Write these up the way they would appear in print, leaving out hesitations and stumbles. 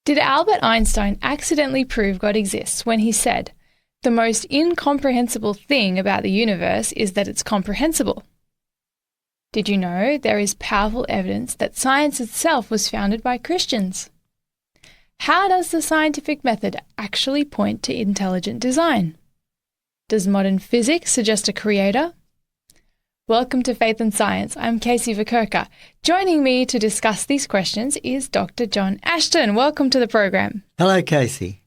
Did Albert Einstein accidentally prove God exists when he said, "The most incomprehensible thing about the universe is that it's comprehensible"? Did you know there is powerful evidence that science itself was founded by Christians? How does the scientific method actually point to intelligent design? Does modern physics suggest a creator? Welcome to Faith and Science. I'm Casey Vikerka. Joining me to discuss these questions is Dr. John Ashton. Welcome to the program. Hello, Casey.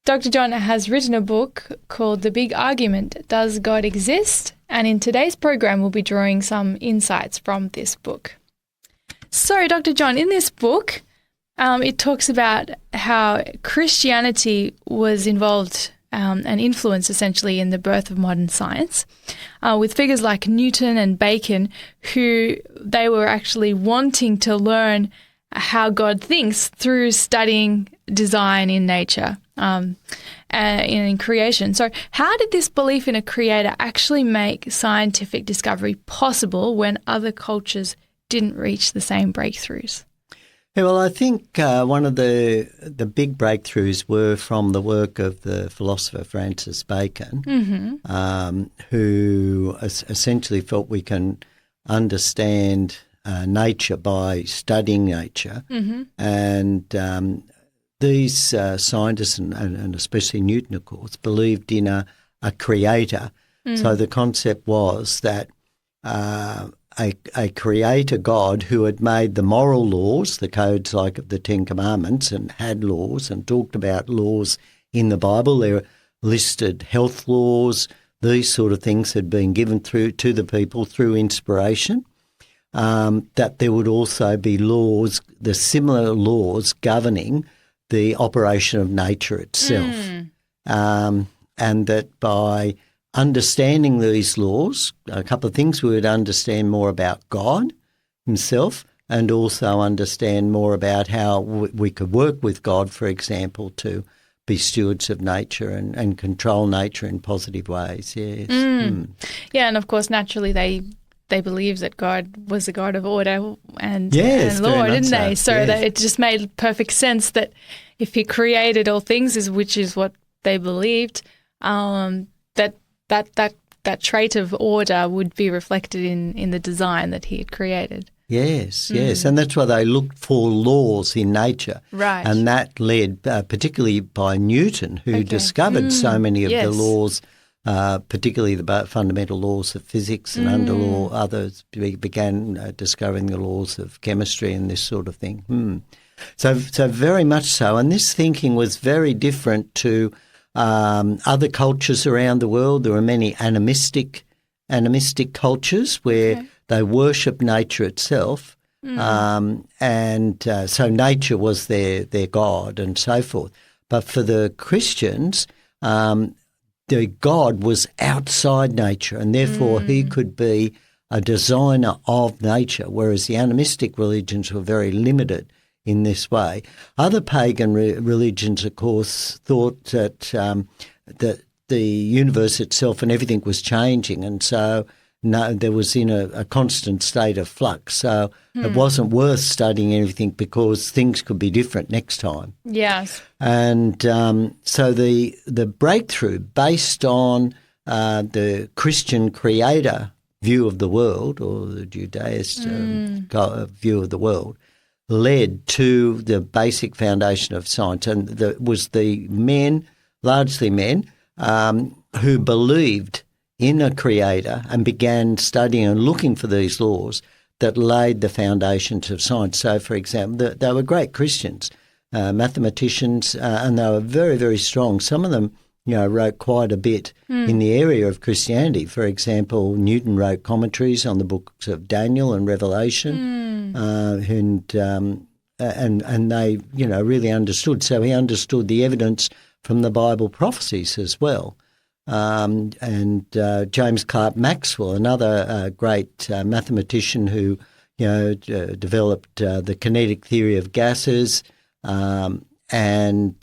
Dr. John has written a book called The Big Argument, Does God Exist? And in today's program, we'll be drawing some insights from this book. So, Dr. John, in this book, it talks about how Christianity was involved and influenced essentially in the birth of modern science, with figures like Newton and Bacon, who they were actually wanting to learn how God thinks through studying design in nature, in creation. So how did this belief in a creator actually make scientific discovery possible when other cultures didn't reach the same breakthroughs? Yeah, well, I think one of the big breakthroughs were from the work of the philosopher Francis Bacon, who essentially felt we can understand nature by studying nature. And these scientists, and especially Newton, of course, believed in a creator. So the concept was that a creator God who had made the moral laws, the codes like of the Ten Commandments, and had laws and talked about laws in the Bible. They were listed health laws, these sort of things had been given through to the people through inspiration, that there would also be laws, the similar laws governing the operation of nature itself. And that by understanding these laws, a couple of things, we would understand more about God himself and also understand more about how we could work with God, for example, to be stewards of nature and control nature in positive ways, yes. Yeah, and of course, naturally, they believed that God was a God of order and law, didn't they? So that it just made perfect sense that if he created all things, which is what they believed, that trait of order would be reflected in the design that he had created. Yes, and that's why they looked for laws in nature. Right. And that led, particularly by Newton, who discovered so many of the laws, particularly the fundamental laws of physics, and under law others began discovering the laws of chemistry and this sort of thing. So very much so. And this thinking was very different to other cultures around the world. There were many animistic cultures where they worship nature itself, and so nature was their God and so forth. But for the Christians, the God was outside nature, and therefore he could be a designer of nature, whereas the animistic religions were very limited in this way. Other pagan religions, of course, thought that that the universe itself and everything was changing, and so there was in a constant state of flux. So it wasn't worth studying anything because things could be different next time. Yes. And so the breakthrough based on the Christian creator view of the world, or the Judaist view of the world, led to the basic foundation of science, and was the men, largely men, who believed in a creator and began studying and looking for these laws that laid the foundations of science. So, for example, they were great Christians, mathematicians, and they were very, very strong. Some of them, wrote quite a bit in the area of Christianity. For example, Newton wrote commentaries on the books of Daniel and Revelation, and they, really understood. So he understood the evidence from the Bible prophecies as well. And James Clerk Maxwell, another great mathematician who, developed the kinetic theory of gases, and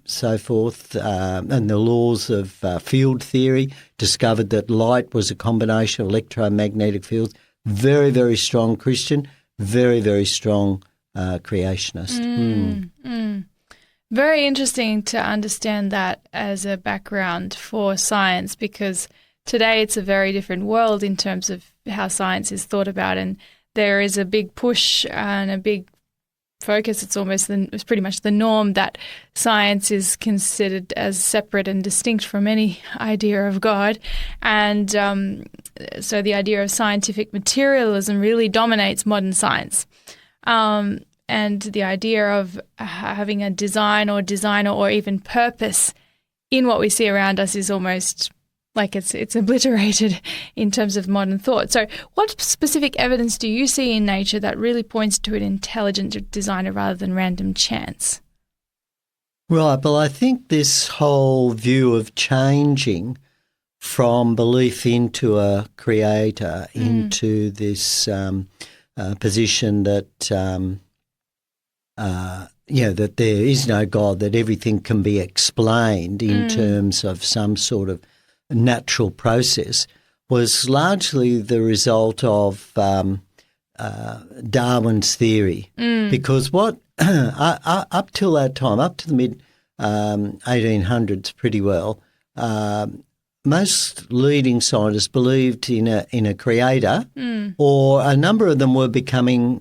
so forth, and the laws of field theory, discovered that light was a combination of electromagnetic fields. Very, very strong Christian, very, very strong creationist. Very interesting to understand that as a background for science, because today it's a very different world in terms of how science is thought about, and there is a big push and a big focus. It's pretty much the norm that science is considered as separate and distinct from any idea of God, and so the idea of scientific materialism really dominates modern science. And the idea of having a design or designer or even purpose in what we see around us is almost like it's obliterated in terms of modern thought. So what specific evidence do you see in nature that really points to an intelligent designer rather than random chance? Right, well, I think this whole view of changing from belief into a creator into this position that that there is no God, that everything can be explained in terms of some sort of natural process, was largely the result of Darwin's theory. Because what up till that time, up to the mid 1800s, pretty well, most leading scientists believed in a creator, or a number of them were becoming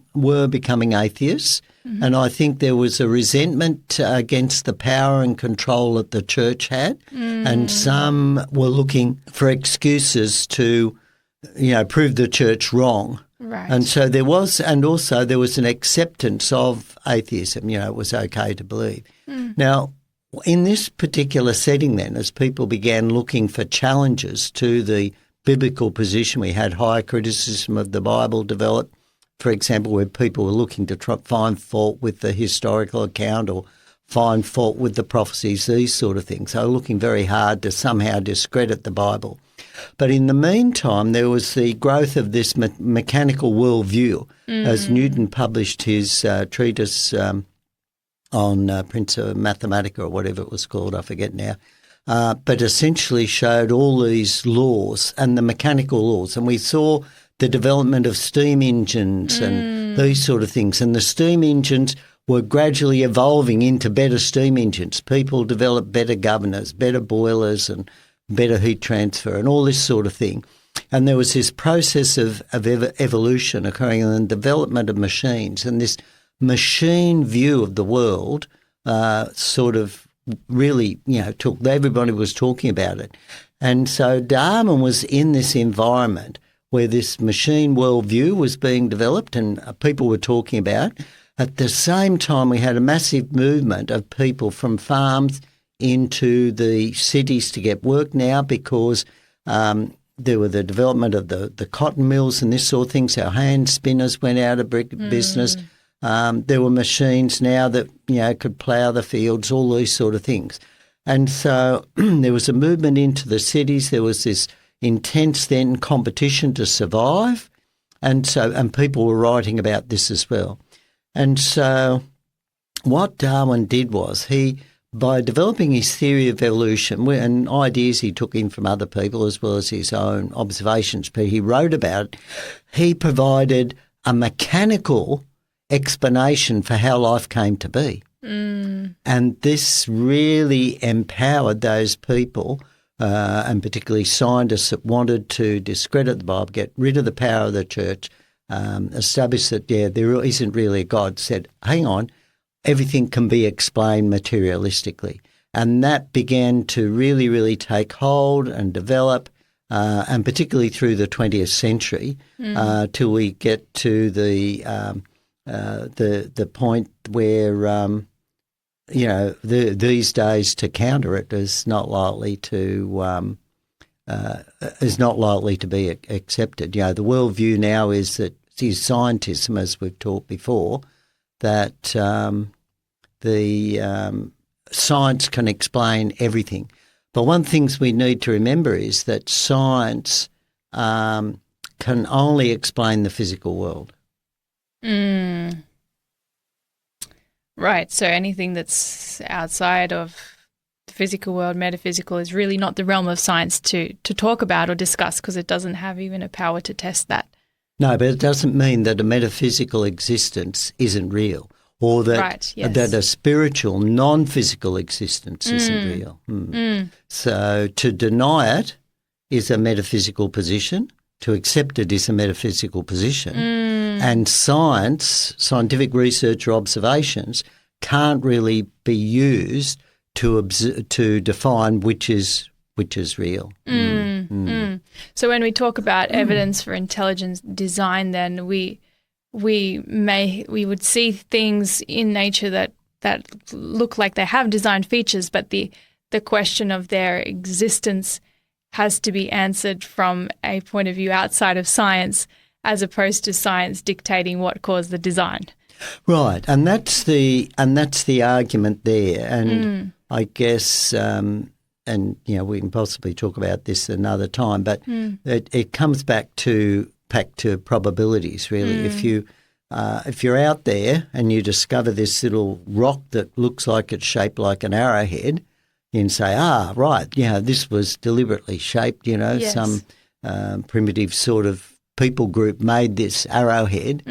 atheists. And I think there was a resentment against the power and control that the church had, and some were looking for excuses to, prove the church wrong. Right. And so there was, and also there was an acceptance of atheism. It was okay to believe. Now, in this particular setting then, as people began looking for challenges to the biblical position, we had high criticism of the Bible develop. For example, where people were looking to try find fault with the historical account or find fault with the prophecies, these sort of things. They were looking very hard to somehow discredit the Bible. But in the meantime, there was the growth of this mechanical worldview, as Newton published his treatise on Principia Mathematica, or whatever it was called, I forget now, but essentially showed all these laws and the mechanical laws. And we saw the development of steam engines and these sort of things. And the steam engines were gradually evolving into better steam engines. People developed better governors, better boilers and better heat transfer and all this sort of thing. And there was this process of evolution occurring in the development of machines. And this machine view of the world sort of really, everybody was talking about it. And so Darwin was in this environment where this machine worldview was being developed and people were talking about. At the same time, we had a massive movement of people from farms into the cities to get work now, because there were the development of the cotton mills and this sort of thing. So hand spinners went out of business. There were machines now that, could plough the fields, all these sort of things. And so there was a movement into the cities. There was this intense then competition to survive, and people were writing about this as well. And so what Darwin did was by developing his theory of evolution and ideas he took in from other people as well as his own observations, but he wrote about it, he provided a mechanical explanation for how life came to be. And this really empowered those people, and particularly scientists that wanted to discredit the Bible, get rid of the power of the church, establish that, there isn't really a God, said, hang on, everything can be explained materialistically. And that began to really, really take hold and develop, and particularly through the 20th century, till we get to the point where these days to counter it is not likely to be accepted. The worldview now is scientism, as we've talked before, that the science can explain everything. But one thing we need to remember is that science can only explain the physical world. Right, so anything that's outside of the physical world, metaphysical, is really not the realm of science to talk about or discuss, because it doesn't have even a power to test that. No, but it doesn't mean that a metaphysical existence isn't real, or that that a spiritual, non-physical existence isn't real. So to deny it is a metaphysical position. To accept it is a metaphysical position. And scientific research or observations can't really be used to define which is real. So when we talk about evidence for intelligent design, then we would see things in nature that look like they have design features, but the question of their existence has to be answered from a point of view outside of science, as opposed to science dictating what caused the design. Right, and that's the argument there, and I guess. And, we can possibly talk about this another time, but it comes back to probabilities, really. If you're out there and you discover this little rock that looks like it's shaped like an arrowhead, you can say, right, this was deliberately shaped, some primitive sort of people group made this arrowhead.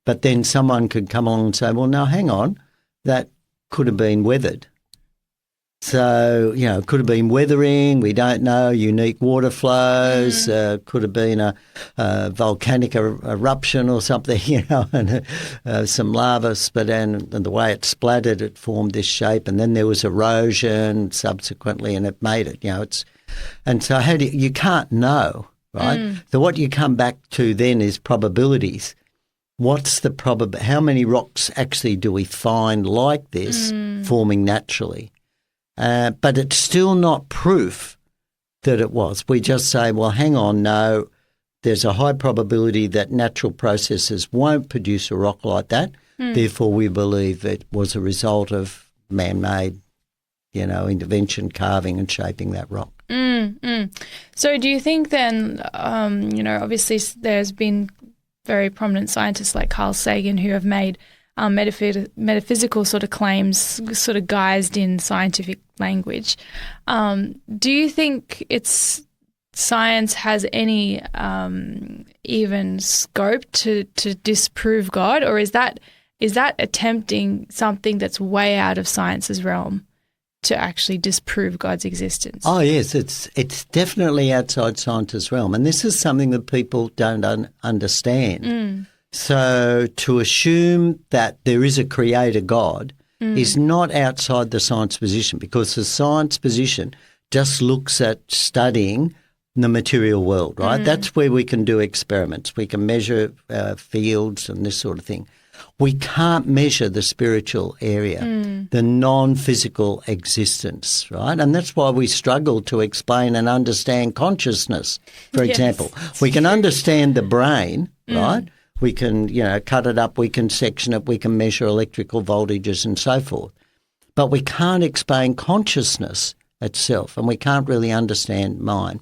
But then someone could come along and say, well, now hang on, that could have been weathered. So, it could have been weathering, we don't know, unique water flows, could have been a volcanic eruption or something, and some lava, and the way it splattered, it formed this shape, and then there was erosion subsequently, and it made it, And so you can't know, right? So what you come back to then is probabilities. What's the how many rocks actually do we find like this forming naturally? But it's still not proof that it was. We just say, well, hang on, no, there's a high probability that natural processes won't produce a rock like that. Therefore, we believe it was a result of man-made, intervention, carving and shaping that rock. So do you think then, obviously there's been very prominent scientists like Carl Sagan who have made metaphysical sort of claims sort of guised in scientific language. Do you think science has any even scope to disprove God, or is that attempting something that's way out of science's realm to actually disprove God's existence? Oh yes, it's definitely outside science's realm, and this is something that people don't understand. So to assume that there is a creator God is not outside the science position, because the science position just looks at studying the material world, right? That's where we can do experiments. We can measure fields and this sort of thing. We can't measure the spiritual area, the non-physical existence, right? And that's why we struggle to explain and understand consciousness, for example. We can understand the brain, right? We can, cut it up, we can section it, we can measure electrical voltages and so forth. But we can't explain consciousness itself, and we can't really understand mind.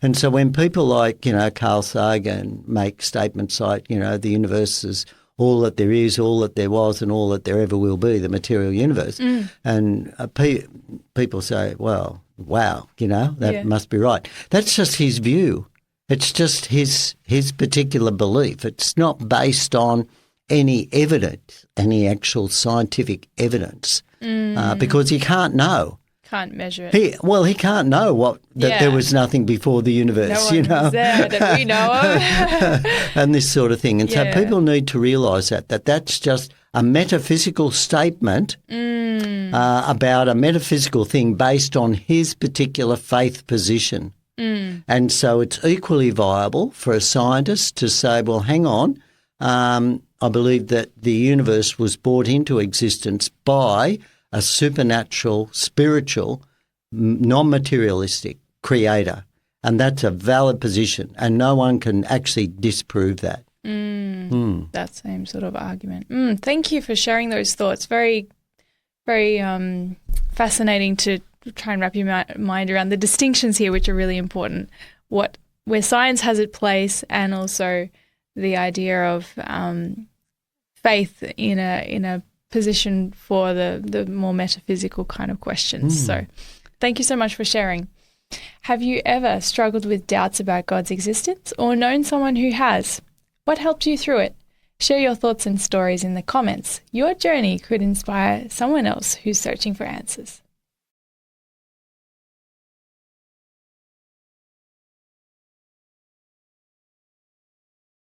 And so when people like, Carl Sagan make statements like, the universe is all that there is, all that there was, and all that there ever will be, the material universe. And people say, well, wow, that must be right. That's just his view. It's just his particular belief. It's not based on any evidence, any actual scientific evidence, because he can't know. Can't measure it. He can't know that there was nothing before the universe, no one was there that we know of. And this sort of thing. And so people need to realise that that's just a metaphysical statement about a metaphysical thing based on his particular faith position. And so it's equally viable for a scientist to say, well, hang on, I believe that the universe was brought into existence by a supernatural, spiritual, non-materialistic creator. And that's a valid position, and no one can actually disprove that. That same sort of argument. Thank you for sharing those thoughts. Very, very fascinating to try and wrap your mind around the distinctions here, which are really important. Where science has its place, and also the idea of faith in a position for the more metaphysical kind of questions. So thank you so much for sharing. Have you ever struggled with doubts about God's existence or known someone who has? What helped you through it? Share your thoughts and stories in the comments. Your journey could inspire someone else who's searching for answers.